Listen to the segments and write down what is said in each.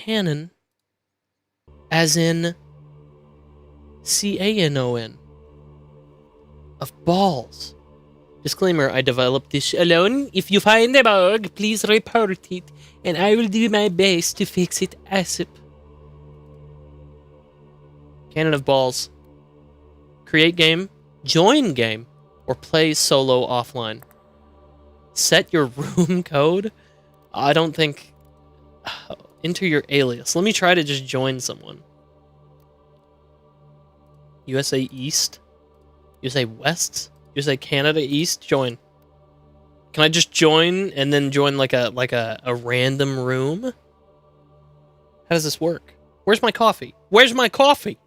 Canon, as in Canon, of Balls. Disclaimer, I developed this alone. If you find a bug, please report it, and I will do my best to fix it ASAP. Canon of Balls. Create game, join game, or play solo offline. Set your room code? I don't think... Enter your alias. Let me try to just join someone. USA East? USA West? USA Canada East? Join. Can I just join and then join like a random room? How does this work? Where's my coffee? Where's my coffee?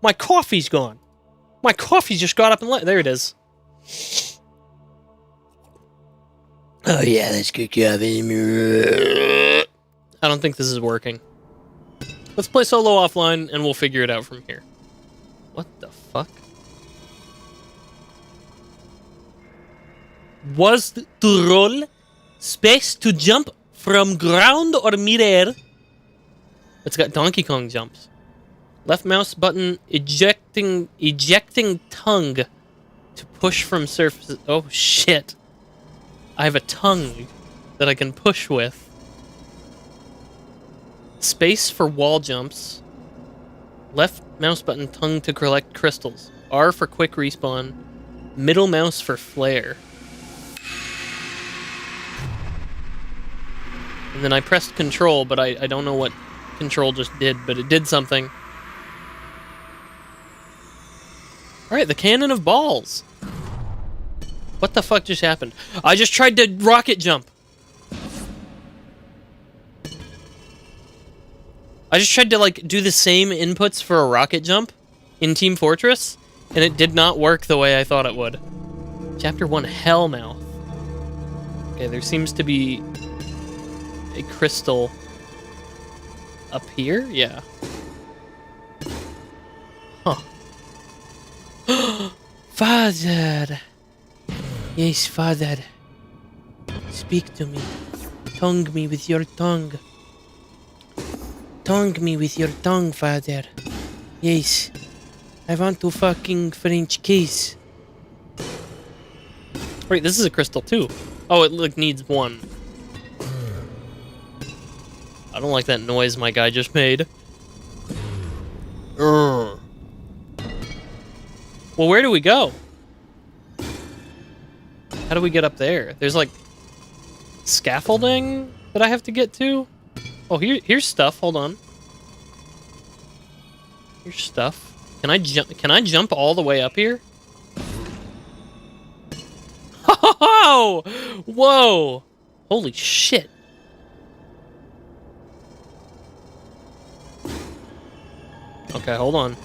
My coffee's gone. My coffee just got up and left. There it is. Oh yeah, that's good coffee. I don't think this is working. Let's play solo offline and we'll figure it out from here. What the fuck? Was to roll, space to jump from ground or mid-air. It's got Donkey Kong jumps. Left mouse button ejecting tongue to push from surfaces. Oh shit. I have a tongue that I can push with. Space for wall jumps. Left mouse button tongue to collect crystals. R for quick respawn. Middle mouse for flare. And then I pressed control, but I don't know what control just did, but it did something. Alright, the Canon of Balls. What the fuck just happened? I just tried to rocket jump. I just tried to, like, do the same inputs for a rocket jump in Team Fortress, and it did not work the way I thought it would. Chapter 1, Hellmouth. Okay, there seems to be a crystal up here? Yeah. Huh. Father! Yes, Father. Speak to me. Tongue me with your tongue. Tongue me with your tongue, Father. Yes. I want to fucking French kiss. Wait, this is a crystal too. Oh, it like needs one. I don't like that noise my guy just made. Well, where do we go? How do we get up there? There's like scaffolding that I have to get to. Oh, here's stuff. Hold on. Here's stuff. Can I jump? Can I jump all the way up here? Oh! Whoa! Holy shit! Okay, hold on.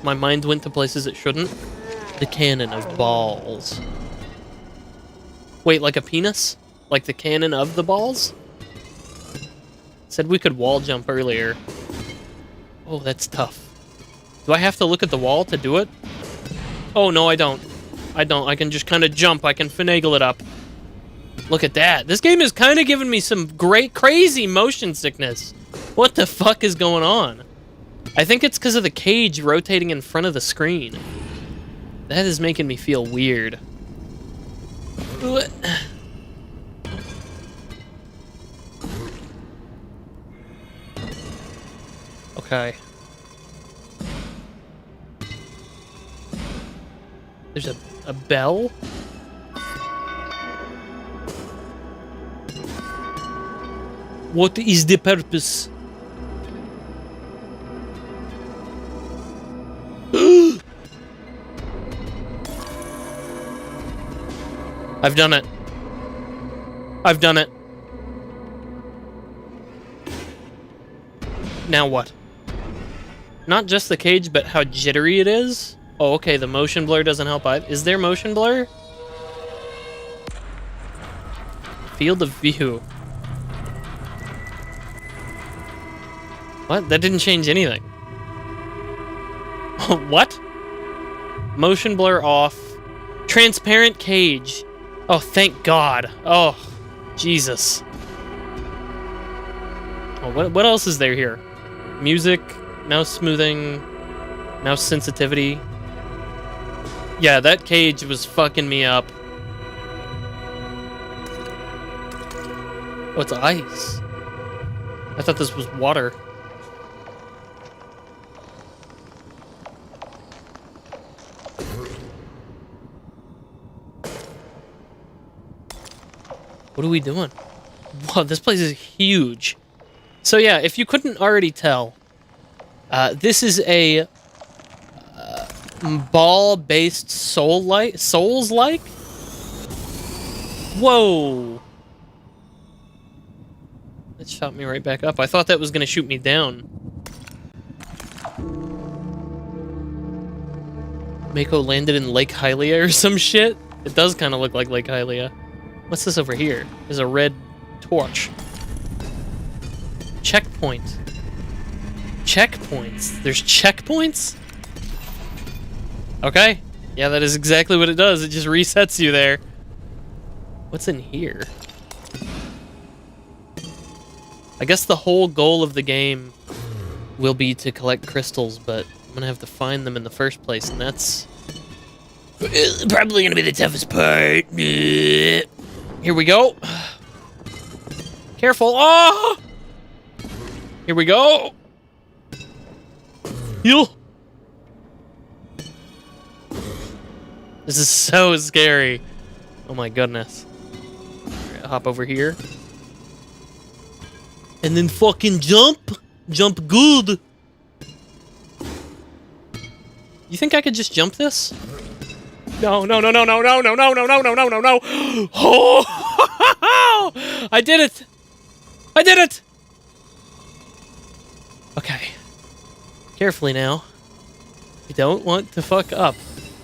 My mind went to places it shouldn't. The Canon of Balls. Wait, like a penis? Like the cannon of the balls? Said we could wall jump earlier. Oh, that's tough. Do I have to look at the wall to do it? Oh, no, I don't. I don't. I can just kind of jump. I can finagle it up. Look at that. This game is kind of giving me some great, crazy motion sickness. What the fuck is going on? I think it's because of the cage rotating in front of the screen. That is making me feel weird. Okay. There's a bell? What is the purpose? I've done it. I've done it. Now what? Not just the cage, but how jittery it is? Oh, okay, the motion blur doesn't help either. Is there motion blur? Field of view. What? That didn't change anything. What? Motion blur off. Transparent cage. Oh, thank God. Oh, Jesus. Oh, what else is there here? Music, mouse smoothing, mouse sensitivity. Yeah, that cage was fucking me up. Oh, it's ice. I thought this was water. What are we doing? Wow, this place is huge. So yeah, if you couldn't already tell, this is a ball-based Souls-like? Whoa! That shot me right back up. I thought that was gonna shoot me down. Meikou landed in Lake Hylia or some shit? It does kind of look like Lake Hylia. What's this over here? There's a red torch. Checkpoint. Checkpoints. There's checkpoints? Okay. Yeah, that is exactly what it does. It just resets you there. What's in here? I guess the whole goal of the game will be to collect crystals, but I'm gonna have to find them in the first place, and that's probably gonna be the toughest part. Here we go. Careful. Oh! Here we go. Heal. This is so scary. Oh my goodness. Alright, hop over here. And then fucking jump. Jump good. You think I could just jump this? No, no, no, no, no, no, no, no, no, no, no, no, no, no. Oh! I did it. I did it. Okay. Carefully now. You don't want to fuck up.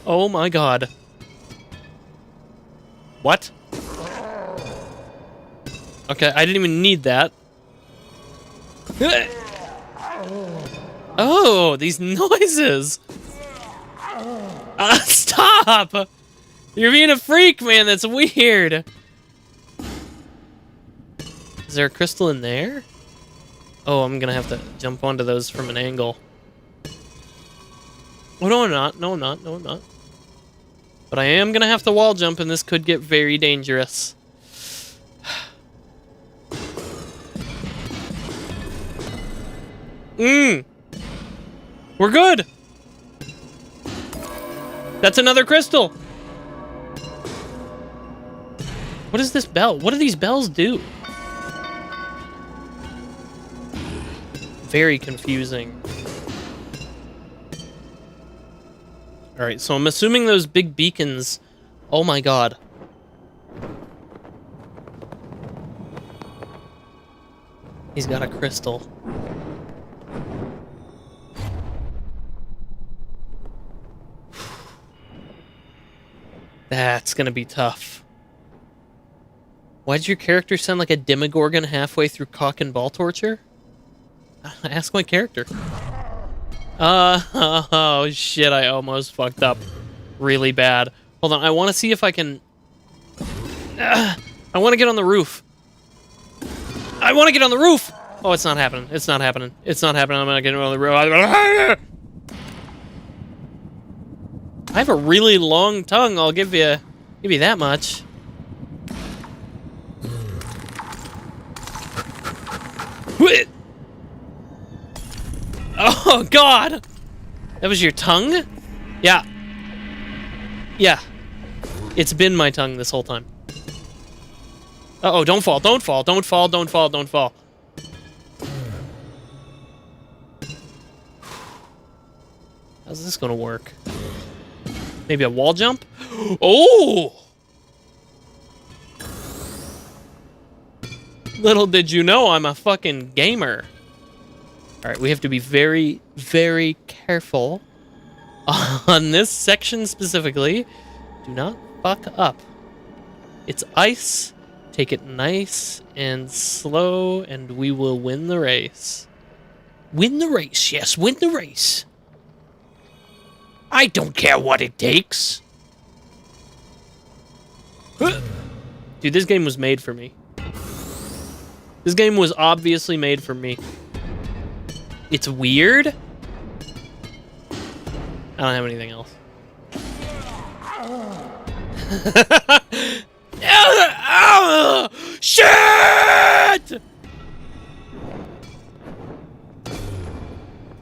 Oh my god. What? Okay, I didn't even need that. Oh, these noises. Stop! You're being a freak, man. That's weird. Is there a crystal in there? Oh, I'm gonna have to jump onto those from an angle. Oh, no, I'm not. No, I'm not. No, I'm not. But I am gonna have to wall jump, and this could get very dangerous. We're good! That's another crystal! What is this bell? What do these bells do? Very confusing. Alright, so I'm assuming those big beacons... Oh my god. He's got a crystal. That's gonna be tough. Why did your character sound like a demogorgon halfway through cock and ball torture? Ask my character. Oh shit, I almost fucked up really bad. Hold on, I want to see if I can... I want to get on the roof. I want to get on the roof! Oh, it's not happening. It's not happening. It's not happening. I'm not getting on the roof. I have a really long tongue, I'll give you that much. Oh god! That was your tongue? Yeah. Yeah. It's been my tongue this whole time. Uh-oh, don't fall, don't fall, don't fall, don't fall, don't fall. How's this gonna work? Maybe a wall jump? Oh! Little did you know I'm a fucking gamer. Alright, we have to be very, very careful on this section specifically. Do not fuck up. It's ice. Take it nice and slow, and we will win the race. Win the race, yes, win the race. I don't care what it takes. Dude, this game was made for me. This game was obviously made for me. It's weird. I don't have anything else. Shit!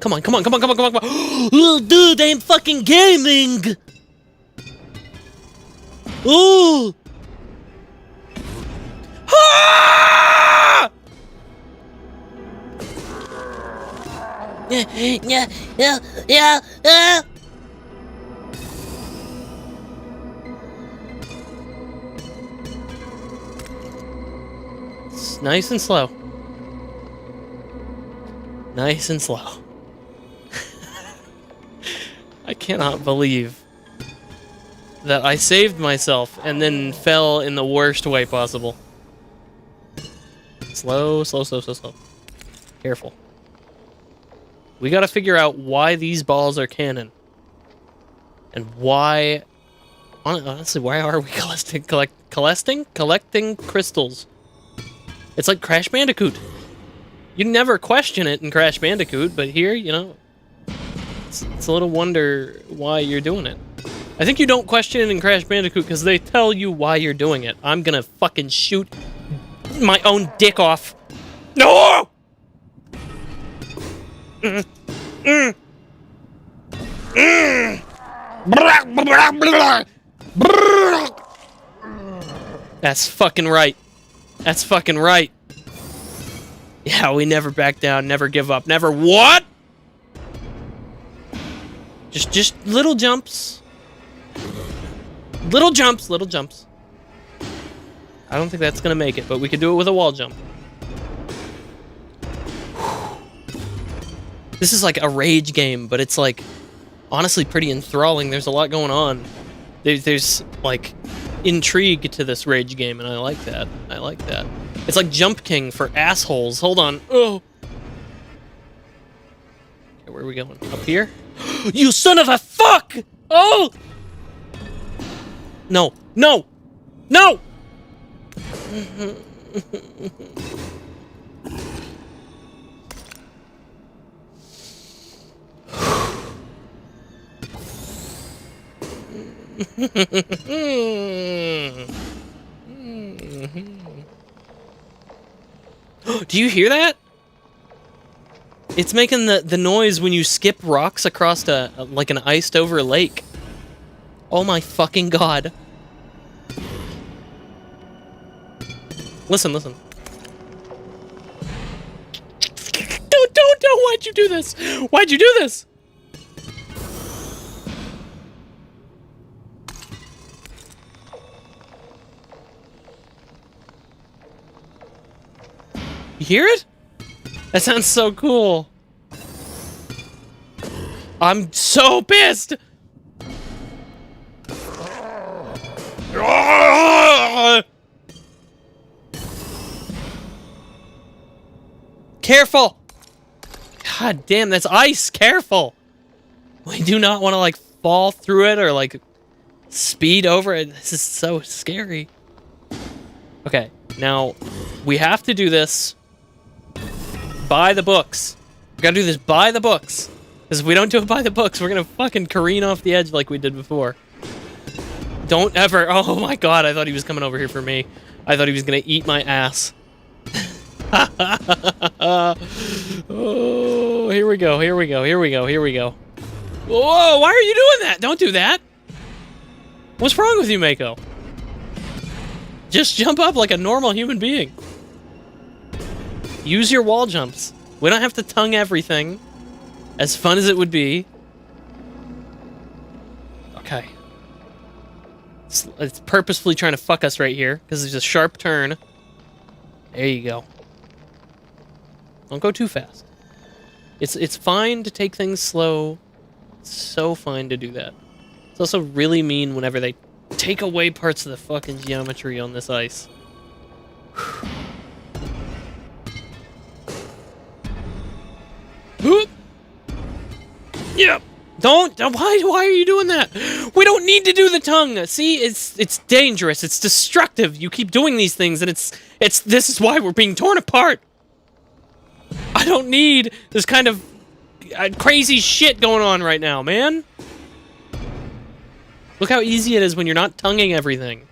Come on, come on, come on, come on, come on, come on. Oh, dude, I'm fucking gaming! Ooh! Ah! Yeah. It's nice and slow. Nice and slow. I cannot believe that I saved myself and then fell in the worst way possible. Slow, slow, slow, slow, slow. Careful. We gotta figure out why these balls are canon. And why... Honestly, why are we collecting crystals? It's like Crash Bandicoot. You never question it in Crash Bandicoot, but here, you know... It's a little wonder why you're doing it. I think you don't question it in Crash Bandicoot because they tell you why you're doing it. I'm gonna fucking shoot my own dick off. No! That's fucking right. That's fucking right. Yeah, we never back down, never give up, never what? Just little jumps. Little jumps, little jumps. I don't think that's gonna make it, but we could do it with a wall jump. This is like a rage game, but it's like honestly pretty enthralling. There's a lot going on. There's like intrigue to this rage game, and I like that. I like that. It's like Jump King for assholes. Hold on. Oh. Okay, where are we going? Up here? You son of a fuck! Oh! No. No! No! Do you hear that? It's making the noise when you skip rocks across like an iced over lake. Oh my fucking god. Listen, listen. Don't, why'd you do this? Why'd you do this? You hear it? That sounds so cool. I'm so pissed. Careful. God damn, that's ice. Careful. We do not want to like fall through it or like speed over it. This is so scary. Okay, now we have to do this by the books. We gotta do this by the books. Because if we don't do it by the books, we're gonna fucking careen off the edge like we did before. Don't ever... Oh my god, I thought he was coming over here for me. I thought he was gonna eat my ass. Oh, here we go, here we go, here we go, here we go. Whoa, why are you doing that? Don't do that. What's wrong with you, Meikou? Just jump up like a normal human being. Use your wall jumps. We don't have to tongue everything. As fun as it would be. Okay. It's purposefully trying to fuck us right here, because there's a sharp turn. There you go. Don't go too fast. It's fine to take things slow. It's so fine to do that. It's also really mean whenever they take away parts of the fucking geometry on this ice. Yep. Why are you doing that? We don't need to do the tongue. See, it's dangerous. It's destructive. You keep doing these things, and this is why we're being torn apart. I don't need this kind of crazy shit going on right now, man. Look how easy it is when you're not tonguing everything.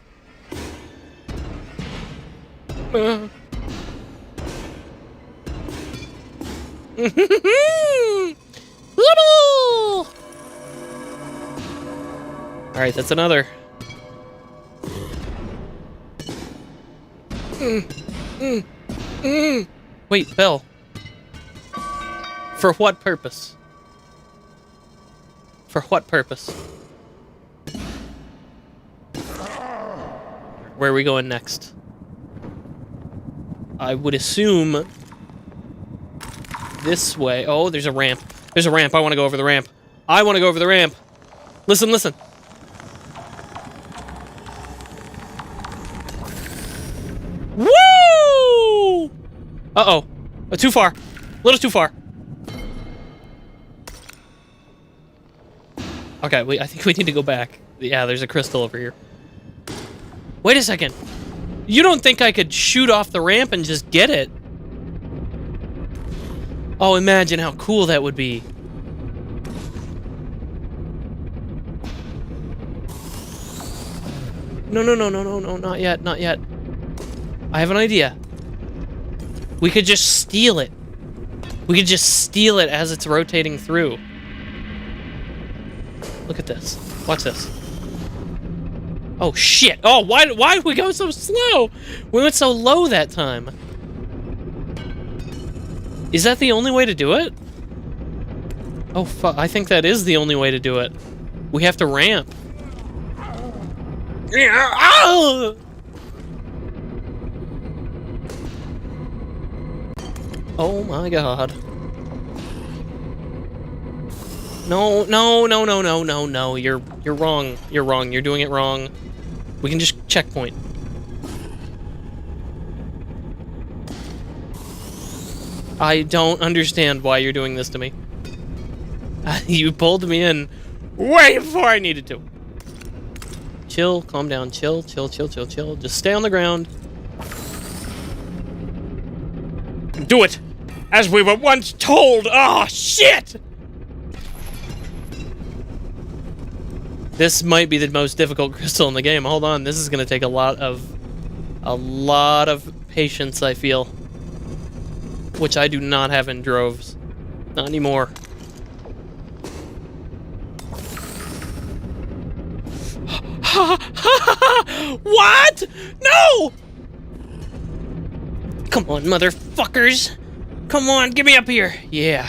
Alright, that's another. Wait, Belle. For what purpose? For what purpose? Where are we going next? I would assume this way. Oh, there's a ramp. There's a ramp. I want to go over the ramp. I want to go over the ramp. Listen, listen. Woo! Uh-oh. Too far. A little too far. Okay, I think we need to go back. Yeah, there's a crystal over here. Wait a second. You don't think I could shoot off the ramp and just get it? Oh, imagine how cool that would be. No, not yet, not yet. I have an idea. We could just steal it. We could just steal it as it's rotating through. Look at this. Watch this. Oh, shit. Oh, why did we go so slow? We went so low that time. Is that the only way to do it? Oh, fuck. I think that is the only way to do it. We have to ramp. Ah! Oh my god. No. You're wrong. You're wrong. You're doing it wrong. We can just checkpoint. I don't understand why you're doing this to me. You pulled me in way before I needed to. Chill, calm down, chill. Just stay on the ground. Do it! As we were once told! Oh, shit! This might be the most difficult crystal in the game. Hold on, this is gonna take a lot of patience, I feel. Which I do not have in droves. Not anymore. What? No! Come on, motherfuckers. Come on, get me up here. Yeah.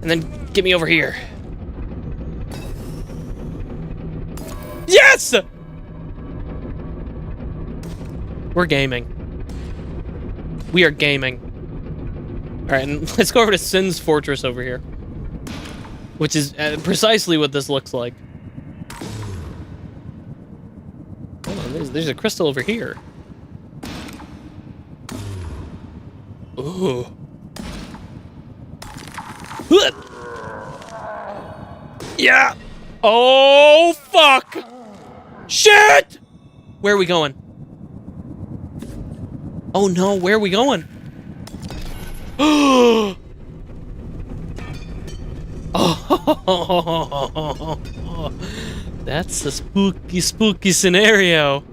And then get me over here. Yes! We're gaming. We are gaming. Alright, and let's go over to Sin's Fortress over here. Which is precisely what this looks like. Hold on, there's a crystal over here. Ooh. Yeah! Oh, fuck! Shit! Where are we going? Oh no, where are we going? Oh! That's a spooky scenario.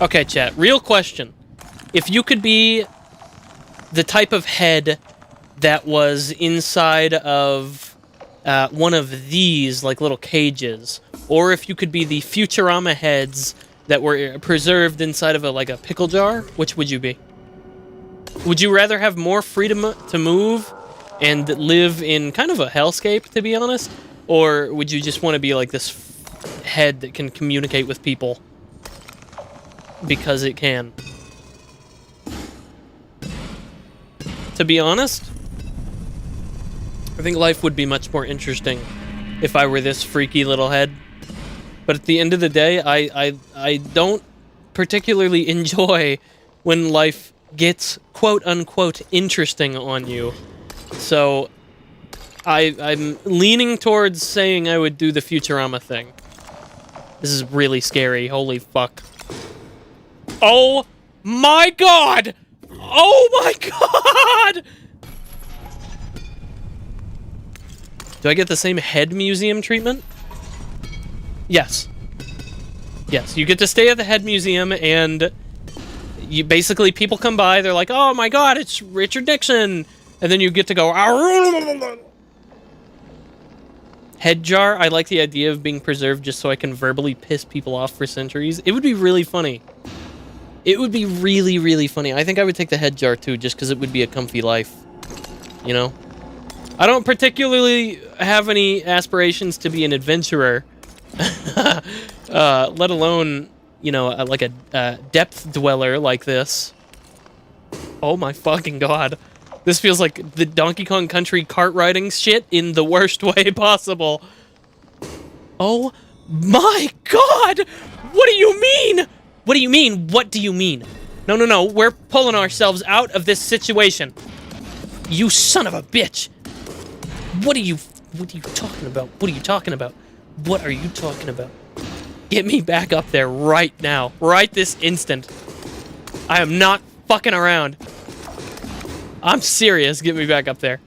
Okay, chat, real question. If you could be the type of head that was inside of one of these, like, little cages, or if you could be the Futurama heads that were preserved inside of a pickle jar, which would you be? Would you rather have more freedom to move and live in kind of a hellscape, to be honest? Or would you just want to be like this head that can communicate with people? Because it can. To be honest, I think life would be much more interesting if I were this freaky little head. But at the end of the day, I don't particularly enjoy when life gets quote-unquote interesting on you. So I'm leaning towards saying I would do the Futurama thing. This is really scary. Holy fuck. Oh my god! Oh my god! Do I get the same head museum treatment? Yes. Yes, you get to stay at the head museum, and you basically, people come by, they're like, oh my god, it's Richard Nixon! And then you get to go, head jar. I like the idea of being preserved just so I can verbally piss people off for centuries. It would be really funny. It would be really, really funny. I think I would take the head jar too, just because it would be a comfy life. You know? I don't particularly have any aspirations to be an adventurer. Let alone, you know, like a depth dweller like this. Oh my fucking god. This feels like the Donkey Kong Country kart riding shit in the worst way possible. Oh my god! What do you mean? What do you mean? What do you mean? No, no, no. We're pulling ourselves out of this situation. You son of a bitch. What are you talking about? What are you talking about? What are you talking about? Get me back up there right now. Right this instant. I am not fucking around. I'm serious. Get me back up there.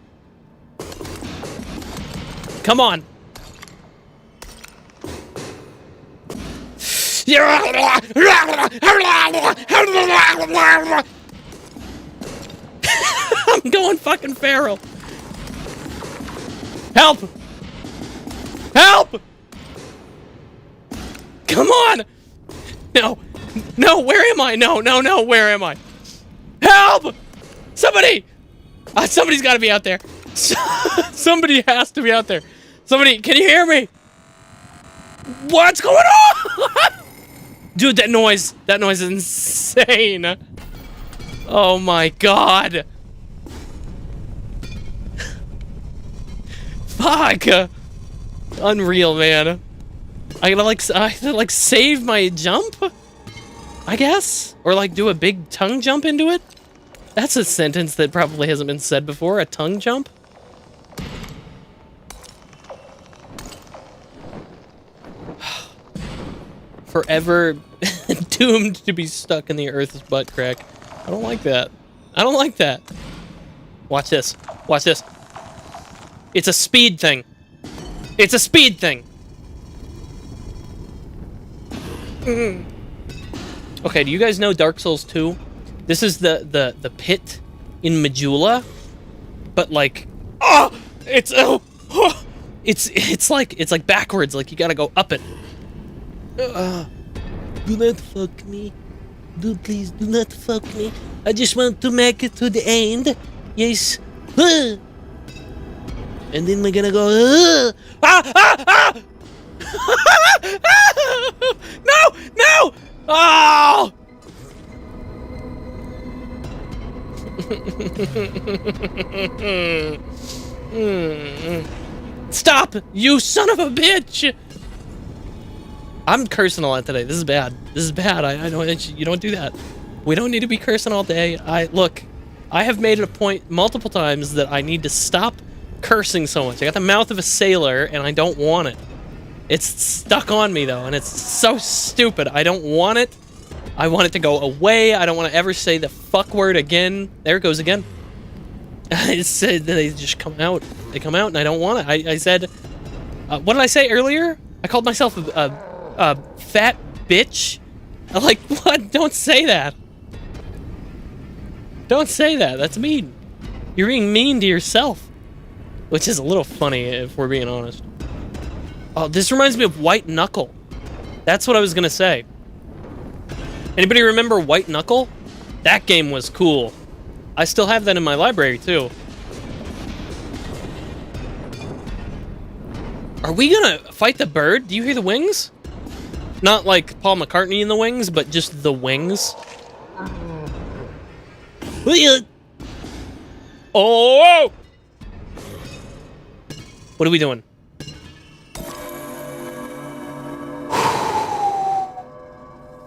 Come on. I'm going fucking feral. Help! Help! Come on! No. No, where am I? No, no, no, where am I? Help! Somebody! Somebody's got to be out there. Somebody has to be out there. Somebody, can you hear me? What's going on? Dude, that noise is insane. Oh my god. Fuck. Unreal, man. I gotta like save my jump, I guess? Or like do a big tongue jump into it? That's a sentence that probably hasn't been said before, a tongue jump. Forever doomed to be stuck in the Earth's butt crack. I don't like that. I don't like that. Watch this. Watch this. It's a speed thing. It's a speed thing. Okay, do you guys know Dark Souls 2? This is the pit in Majula, but like, oh, it's like backwards. Like you gotta go up it. Do not fuck me. Please do not fuck me. I just want to make it to the end. Yes. And then we're gonna go. No! No! Oh! Stop! You son of a bitch! I'm cursing a lot today. This is bad. This is bad. I don't. You don't do that. We don't need to be cursing all day. Look. I have made it a point multiple times that I need to stop cursing so much. I got the mouth of a sailor, and I don't want it. It's stuck on me though, and it's so stupid. I don't want it. I want it to go away. I don't want to ever say the fuck word again. There it goes again. I said that they just come out. They come out, and I don't want it. I said, what did I say earlier? I called myself a fat bitch. I'm like, what? Don't say that. Don't say that. That's mean. You're being mean to yourself. Which is a little funny, if we're being honest. Oh, this reminds me of White Knuckle. That's what I was gonna say. Anybody remember White Knuckle? That game was cool. I still have that in my library, too. Are we gonna fight the bird? Do you hear the wings? Not like Paul McCartney in the wings, but just the wings. Oh! What are we doing?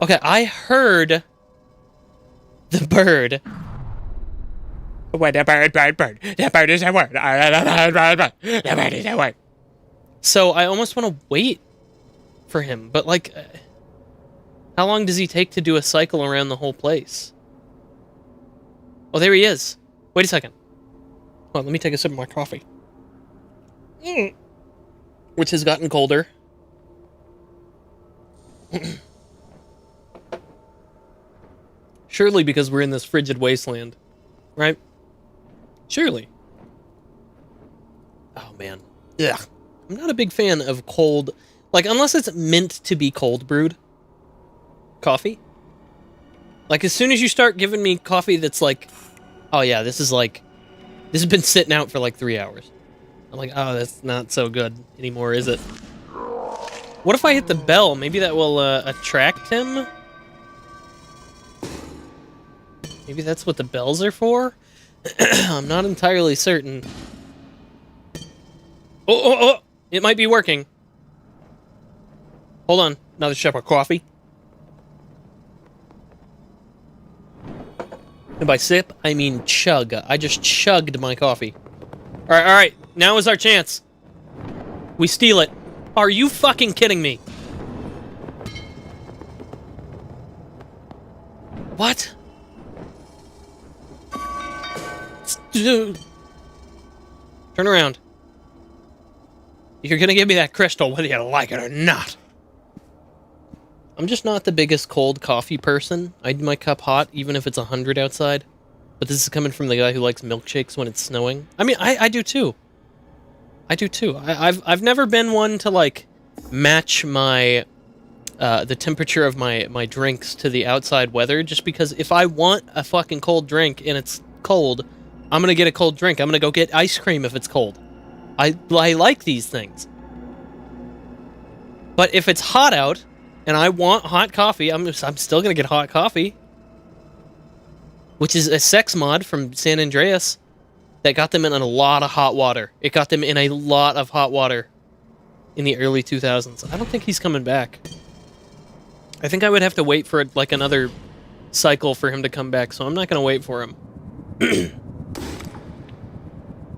Okay, I heard the bird. What a bird, bird, bird. The bird is a word. The bird is a word. So I almost want to wait for him, but like, how long does he take to do a cycle around the whole place? Oh, there he is. Wait a second. Hold on, let me take a sip of my coffee. Which has gotten colder. Surely because we're in this frigid wasteland, right? Surely. Oh, man. Ugh. I'm not a big fan of cold... Like, unless it's meant to be cold brewed coffee. Like, as soon as you start giving me coffee that's like... Oh, yeah, this is like... This has been sitting out for like 3 hours. I'm like, oh, that's not so good anymore, is it? What if I hit the bell? Maybe that will attract him? Maybe that's what the bells are for? I'm not entirely certain. Oh! It might be working. Hold on. Another sip of coffee. And by sip, I mean chug. I just chugged my coffee. Alright. Now is our chance. We steal it. Are you fucking kidding me? What? Turn around. You're gonna give me that crystal whether you like it or not. I'm just not the biggest cold coffee person. I do my cup hot, even if it's 100 outside. But this is coming from the guy who likes milkshakes when it's snowing. I mean, I do too. I do too. I've never been one to, like, match my... the temperature of my drinks to the outside weather, just because if I want a fucking cold drink and it's cold, I'm gonna get a cold drink. I'm gonna go get ice cream if it's cold. I like these things. But if it's hot out, and I want hot coffee, I'm still gonna get hot coffee. Which is a sex mod from San Andreas that got them in a lot of hot water. It got them in a lot of hot water in the early 2000s. I don't think he's coming back. I think I would have to wait for, like, another cycle for him to come back, so I'm not gonna wait for him.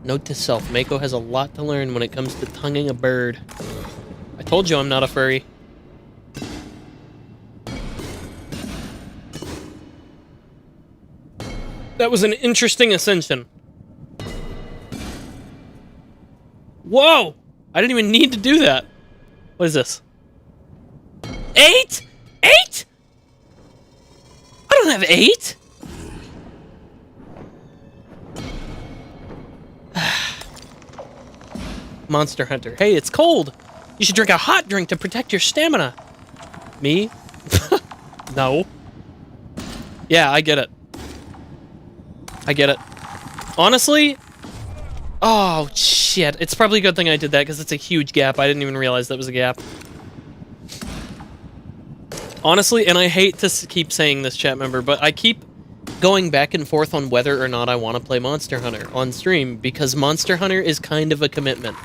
Note to self, Meikou has a lot to learn when it comes to tonguing a bird. I told you I'm not a furry. That was an interesting ascension. Whoa! I didn't even need to do that. What is this? 8? 8? I don't have 8. Monster Hunter. Hey, it's cold. You should drink a hot drink to protect your stamina. Me? No. Yeah, I get it. I get it. Honestly... Oh, shit. It's probably a good thing I did that, because it's a huge gap. I didn't even realize that was a gap. Honestly, and I hate to keep saying this, chat member, but I keep going back and forth on whether or not I want to play Monster Hunter on stream, because Monster Hunter is kind of a commitment.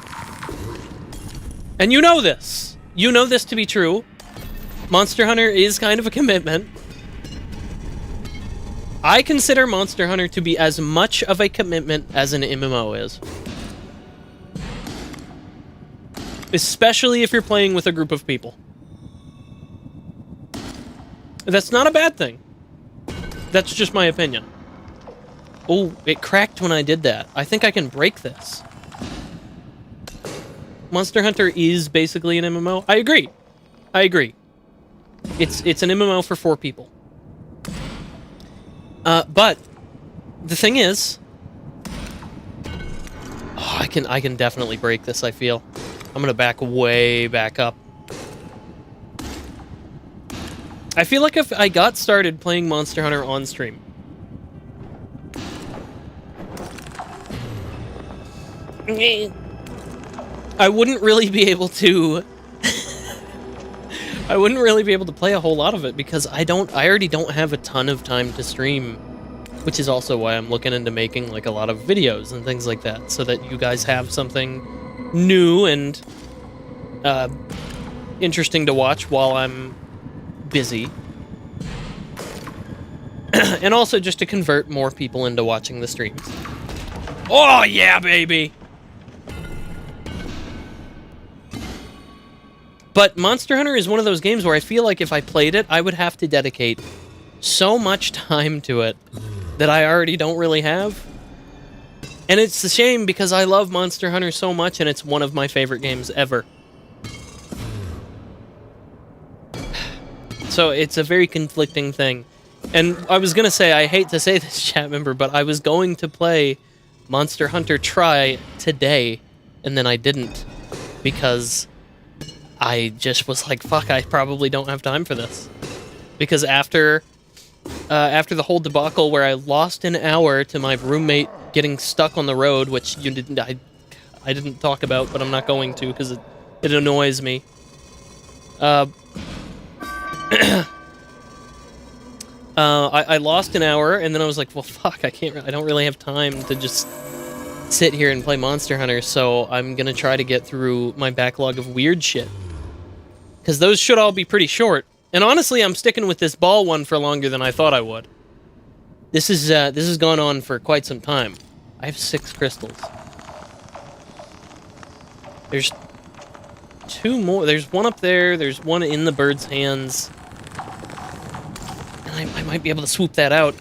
And you know this. You know this to be true. Monster Hunter is kind of a commitment. I consider Monster Hunter to be as much of a commitment as an MMO is. Especially if you're playing with a group of people. That's not a bad thing. That's just my opinion. Oh, it cracked when I did that. I think I can break this. Monster Hunter is basically an MMO. I agree. I agree. It's an MMO for 4 people. But the thing is, oh, I can definitely break this, I feel. I'm gonna back way back up. I feel like if I got started playing Monster Hunter on stream, I wouldn't really be able to I wouldn't really be able to play a whole lot of it, because I already don't have a ton of time to stream, which is also why I'm looking into making, like, a lot of videos and things like that, so that you guys have something new and interesting to watch while I'm busy. And also just to convert more people into watching the streams. Oh, yeah, baby! But Monster Hunter is one of those games where I feel like if I played it, I would have to dedicate so much time to it that I already don't really have. And it's a shame because I love Monster Hunter so much and it's one of my favorite games ever. So it's a very conflicting thing. And I was going to say, I hate to say this, chat member, but I was going to play Monster Hunter Tri today, and then I didn't because I just was like, fuck, I probably don't have time for this. Because after the whole debacle where I lost an hour to my roommate getting stuck on the road, which you didn't, I didn't talk about, but I'm not going to because it annoys me. I lost an hour, and then I was like, well, fuck, I don't really have time to just sit here and play Monster Hunter, so I'm gonna try to get through my backlog of weird shit. Because those should all be pretty short. And honestly, I'm sticking with this ball one for longer than I thought I would. This has gone on for quite some time. I have 6 crystals. There's 2 more. There's one up there. There's one in the bird's hands. And I might be able to swoop that out.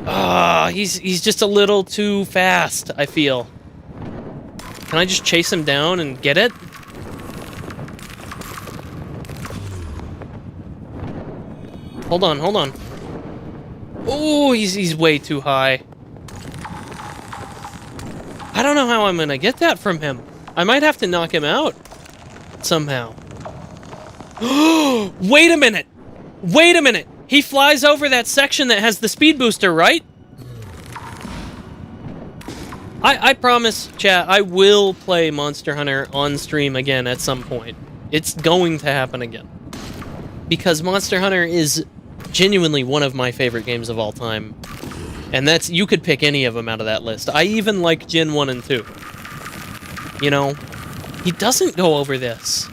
Ah, he's just a little too fast, I feel. Can I just chase him down and get it? Hold on, hold on. Oh, he's way too high. I don't know how I'm gonna get that from him. I might have to knock him out somehow. Wait a minute! Wait a minute! He flies over that section that has the speed booster, right? I promise, chat, I will play Monster Hunter on stream again at some point. It's going to happen again. Because Monster Hunter is genuinely one of my favorite games of all time. And you could pick any of them out of that list. I even like Gen 1 and 2. You know, he doesn't go over this.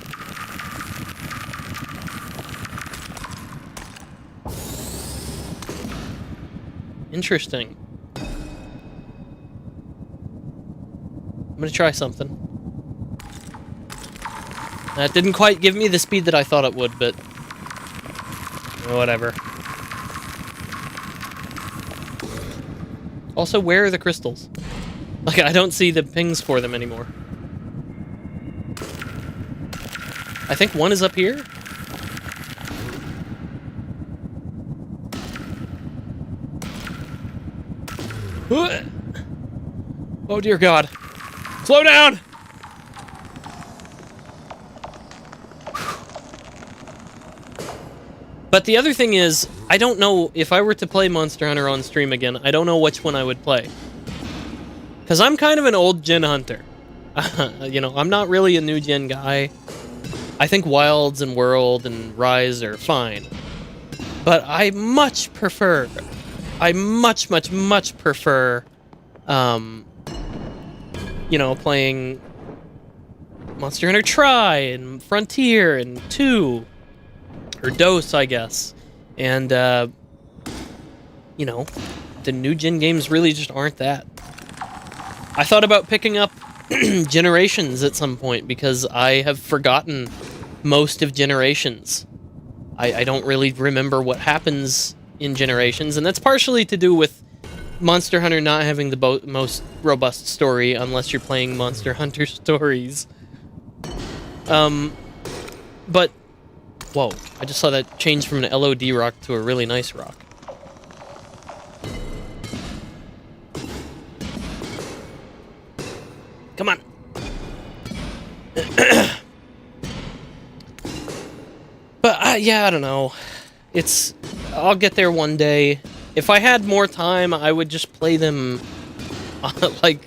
Interesting. I'm gonna try something. That didn't quite give me the speed that I thought it would, but whatever. Also, where are the crystals? Like, I don't see the pings for them anymore. I think one is up here. Oh dear God. Slow down! But the other thing is, I don't know, if I were to play Monster Hunter on stream again, I don't know which one I would play. Because I'm kind of an old gen hunter. You know, I'm not really a new gen guy. I think Wilds and World and Rise are fine. But I much prefer, much prefer, you know, playing Monster Hunter Tri and Frontier and 2. Or Dose, I guess. And, you know, the new gen games really just aren't that. I thought about picking up Generations at some point because I have forgotten most of Generations. I don't really remember what happens in Generations, and that's partially to do with Monster Hunter not having the most robust story unless you're playing Monster Hunter stories. But whoa, I just saw that change from an LOD rock to a really nice rock. Come on. But, yeah, I don't know. I'll get there one day. If I had more time, I would just play them, like,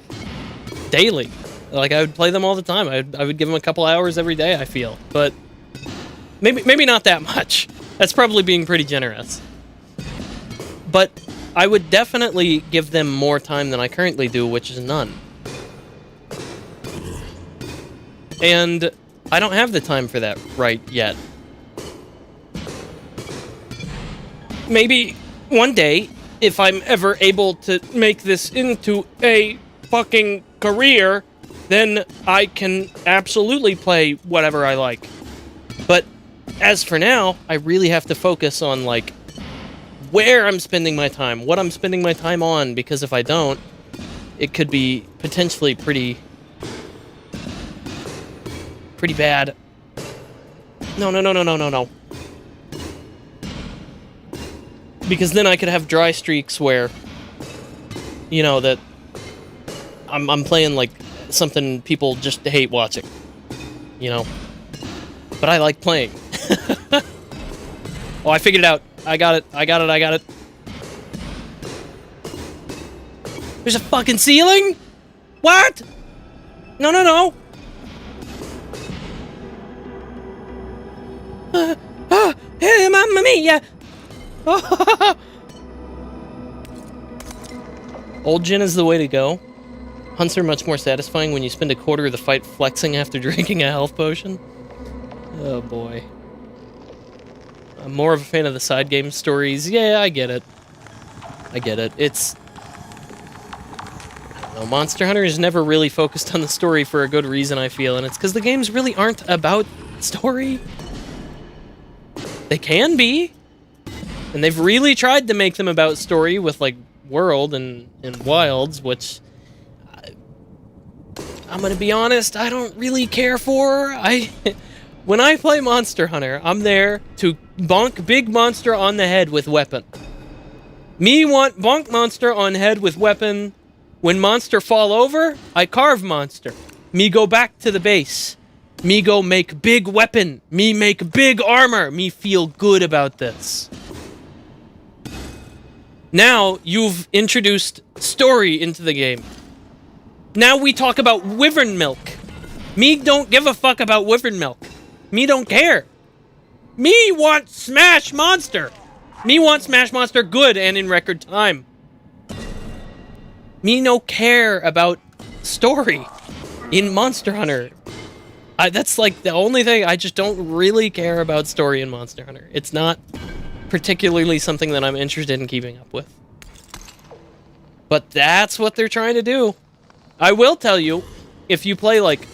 daily. Like, I would play them all the time. I would give them a couple hours every day, I feel. But maybe not that much. That's probably being pretty generous. But I would definitely give them more time than I currently do, which is none. And I don't have the time for that right yet. maybe one day, if I'm ever able to make this into a fucking career, then I can absolutely play whatever I like. But as for now, I really have to focus on, like, where I'm spending my time, what I'm spending my time on, because if I don't, it could be potentially pretty bad. No. Because then I could have dry streaks where, you know, that I'm playing, like, something people just hate watching, you know? But I like playing. Oh, I figured it out. I got it. There's a fucking ceiling? What? No. Hey, mamma mia! Old gin is the way to go. Hunts are much more satisfying when you spend a quarter of the fight flexing after drinking a health potion. Oh boy. I'm more of a fan of the side game stories. Yeah, I get it. It's... I don't know, Monster Hunter is never really focused on the story for a good reason, I feel, and it's because the games really aren't about story. They can be. And they've really tried to make them about story with, like, World and Wilds, which... I'm gonna be honest, I don't really care for. When I play Monster Hunter, I'm there to bonk big monster on the head with weapon. Me want bonk monster on head with weapon. When monster fall over, I carve monster. Me go back to the base. Me go make big weapon. Me make big armor. Me feel good about this. Now, you've introduced story into the game. Now we talk about wyvern milk. Me don't give a fuck about wyvern milk. Me don't care. Me want Smash Monster. Me want Smash Monster good and in record time. Me no care about story in Monster Hunter. That's like the only thing. I just don't really care about story in Monster Hunter. It's not particularly something that I'm interested in keeping up with. But that's what they're trying to do. I will tell you, if you play, like,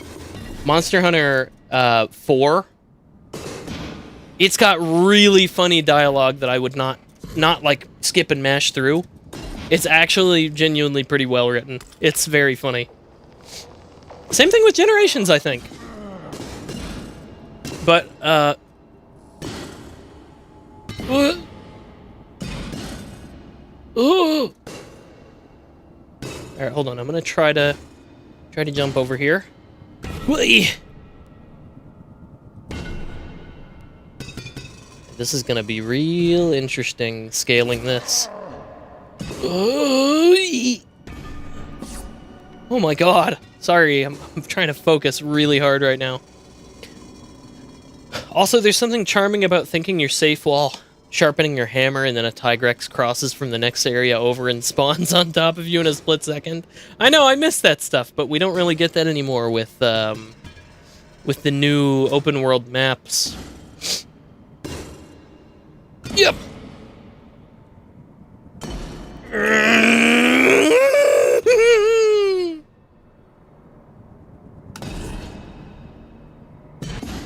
Monster Hunter 4, it's got really funny dialogue that I would not like, skip and mash through. It's actually genuinely pretty well written. It's very funny. Same thing with Generations, I think. But, Ooh! Alright, hold on. I'm gonna try to jump over here. Whee! This is gonna be real interesting, scaling this. Oh my god! Sorry, I'm trying to focus really hard right now. Also, there's something charming about thinking you're safe while sharpening your hammer, and then a Tigrex crosses from the next area over and spawns on top of you in a split second. I know, I miss that stuff, but we don't really get that anymore with the new open world maps. Yep.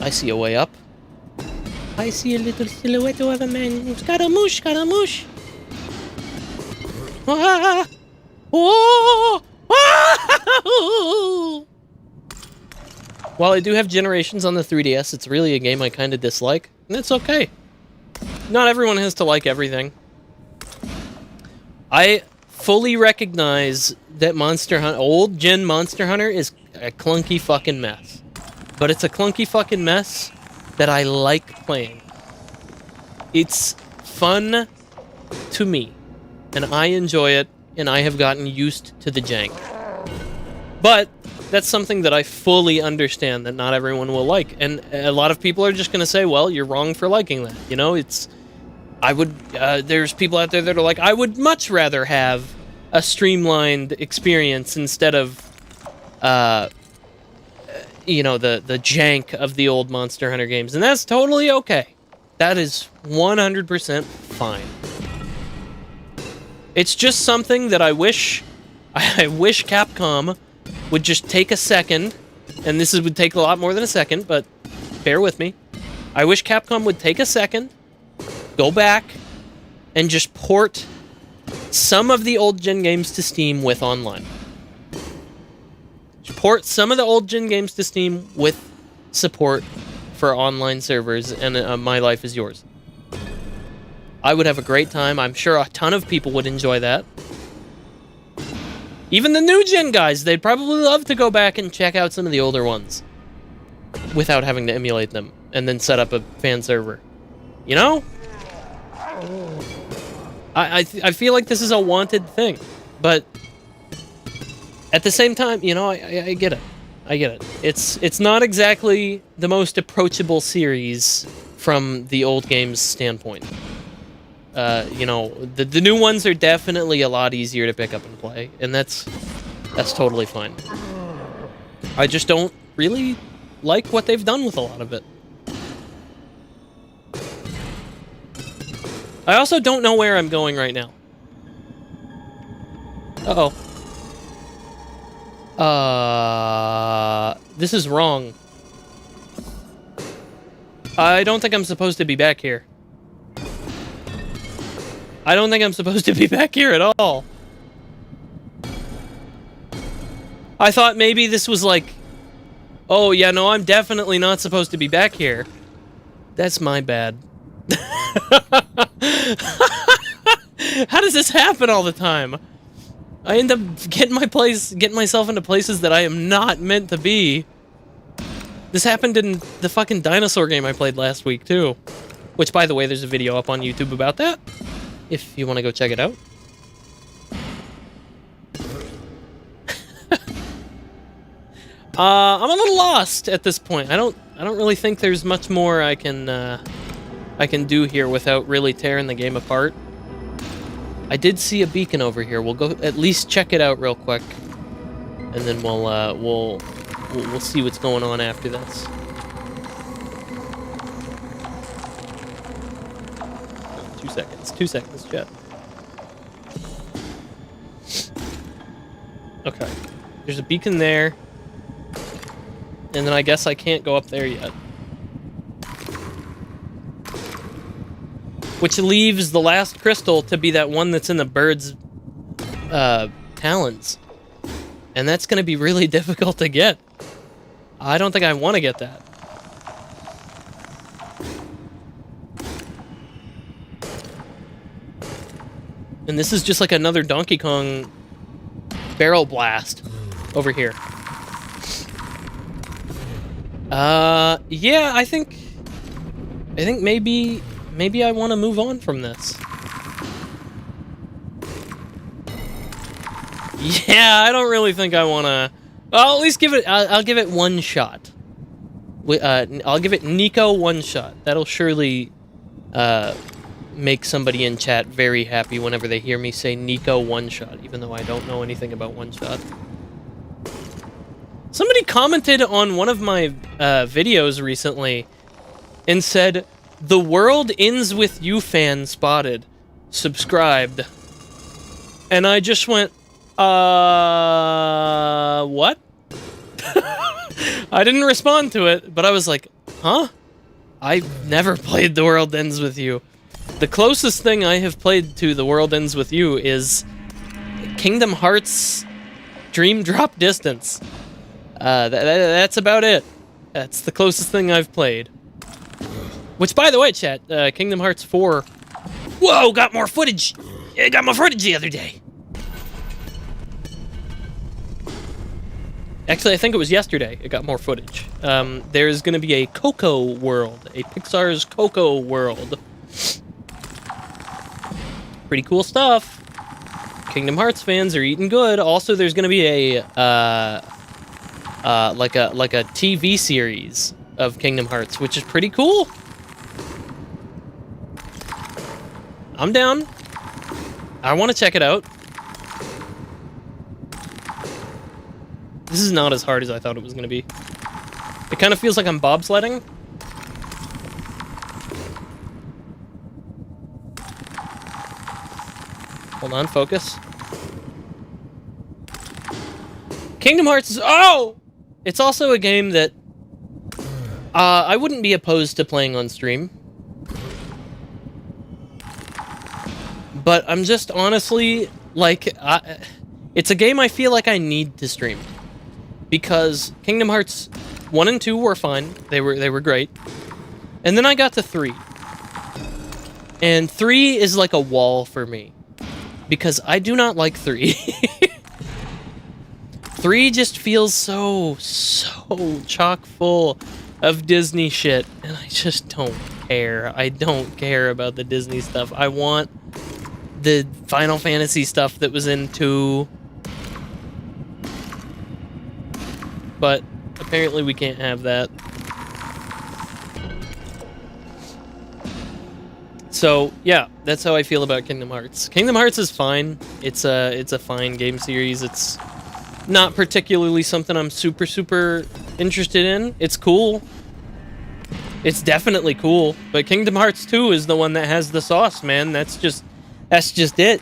I see a way up. I see a little silhouette of a man. Scaramouche, Scaramouche. Ah! Oh! Ah! While I do have Generations on the 3DS, it's really a game I kind of dislike, and that's okay. Not everyone has to like everything. I fully recognize that old gen Monster Hunter is a clunky fucking mess. But it's a clunky fucking mess that I like playing. It's fun to me, and I enjoy it, and I have gotten used to the jank. But that's something that I fully understand that not everyone will like, and a lot of people are just going to say, well, you're wrong for liking that. You know, there's people out there that are like, I would much rather have a streamlined experience instead of, you know, the jank of the old Monster Hunter games, and that's totally okay. That is 100% fine. It's just something that I wish Capcom would just take a second, and would take a lot more than a second, but bear with me. I wish Capcom would take a second, go back, and just port some of the old gen games to Steam with online. Port some of the old gen games to Steam with support for online servers, and My Life is Yours. I would have a great time. I'm sure a ton of people would enjoy that. Even the new gen guys, they'd probably love to go back and check out some of the older ones without having to emulate them and then set up a fan server. You know? I feel like this is a wanted thing, but at the same time, you know, I get it. I get it. It's not exactly the most approachable series from the old game's standpoint. You know, the new ones are definitely a lot easier to pick up and play, and that's totally fine. I just don't really like what they've done with a lot of it. I also don't know where I'm going right now. Uh-oh. This is wrong. I don't think I'm supposed to be back here. I don't think I'm supposed to be back here at all. I thought maybe this was like, oh yeah, no, I'm definitely not supposed to be back here. That's my bad. How does this happen all the time? I end up getting myself into places that I am not meant to be. This happened in the fucking dinosaur game I played last week, too. Which, by the way, there's a video up on YouTube about that, if you want to go check it out. I'm a little lost at this point. I don't really think there's much more I can do here without really tearing the game apart. I did see a beacon over here. We'll go at least check it out real quick, and then we'll see what's going on after this. Two seconds, chat. Okay, there's a beacon there, and then I guess I can't go up there yet. Which leaves the last crystal to be that one that's in the bird's talons. And that's going to be really difficult to get. I don't think I want to get that. And this is just like another Donkey Kong barrel blast over here. Yeah, I think maybe I want to move on from this. Yeah, I don't really think I want to... Well, at least give it... I'll give it one shot. I'll give it Nico one shot. That'll surely make somebody in chat very happy whenever they hear me say Nico one shot, even though I don't know anything about one shot. Somebody commented on one of my videos recently and said, "The world ends with you fan spotted. Subscribed." And I just went, what? I didn't respond to it, but I was like, huh? I've never played The World Ends With You. The closest thing I have played to The World Ends With You is Kingdom Hearts Dream Drop Distance. That's about it. That's the closest thing I've played. Which, by the way, chat, Kingdom Hearts 4... Whoa, got more footage! I got more footage the other day! Actually, I think it was yesterday it got more footage. There's gonna be a Coco World. A Pixar's Coco World. Pretty cool stuff. Kingdom Hearts fans are eating good. Also, there's gonna be a, like a TV series of Kingdom Hearts, which is pretty cool. I'm down. I want to check it out. This is not as hard as I thought it was going to be. It kind of feels like I'm bobsledding. Hold on, focus. Kingdom Hearts is... Oh! It's also a game that I wouldn't be opposed to playing on stream. But I'm just honestly, like, it's a game I feel like I need to stream. Because Kingdom Hearts 1 and 2 were fine. They were great. And then I got to 3. And 3 is like a wall for me. Because I do not like 3. 3 just feels so chock full of Disney shit. And I just don't care. I don't care about the Disney stuff. I want the Final Fantasy stuff that was in 2. But apparently we can't have that. So, yeah, that's how I feel about Kingdom Hearts. Kingdom Hearts is fine. It's a fine game series. It's not particularly something I'm super interested in. It's cool. It's definitely cool. But Kingdom Hearts 2 is the one that has the sauce, man. That's just it.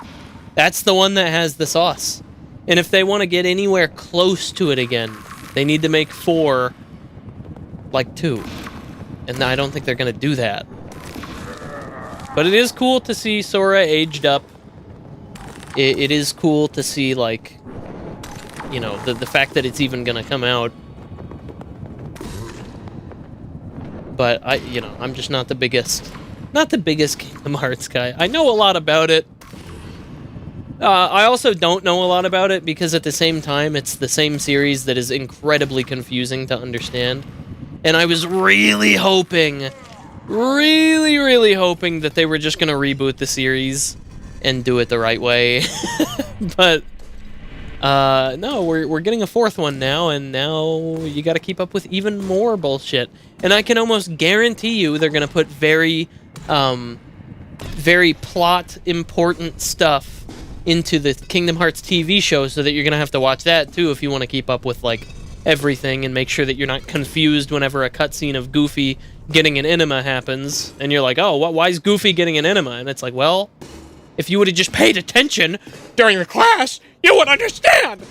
That's the one that has the sauce. And if they want to get anywhere close to it again, they need to make 4 like 2. And I don't think they're going to do that. But it is cool to see Sora aged up. It is cool to see, like, you know, the fact that it's even going to come out. But I'm just not the biggest Kingdom Hearts guy. I know a lot about it. I also don't know a lot about it because at the same time, it's the same series that is incredibly confusing to understand. And I was really hoping that they were just going to reboot the series and do it the right way. But, no, we're getting a 4th one now, and now you got to keep up with even more bullshit. And I can almost guarantee you they're going to put very plot important stuff into the Kingdom Hearts TV show so that you're going to have to watch that too if you want to keep up with, like, everything and make sure that you're not confused whenever a cutscene of Goofy getting an enema happens and you're like, oh, why is Goofy getting an enema? And it's like, well, if you would have just paid attention During the class, you would understand.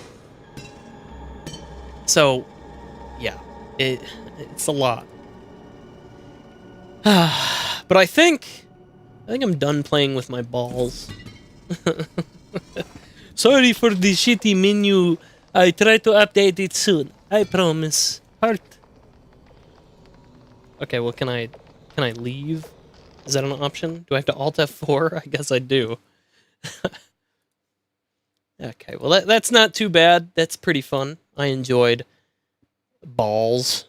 So, yeah, it's a lot. But I think I'm done playing with my balls. Sorry for the shitty menu. I try to update it soon. I promise. Heart. Okay, well, can I leave? Is that an option? Do I have to Alt F4? I guess I do. Okay, well, that's not too bad. That's pretty fun. I enjoyed balls.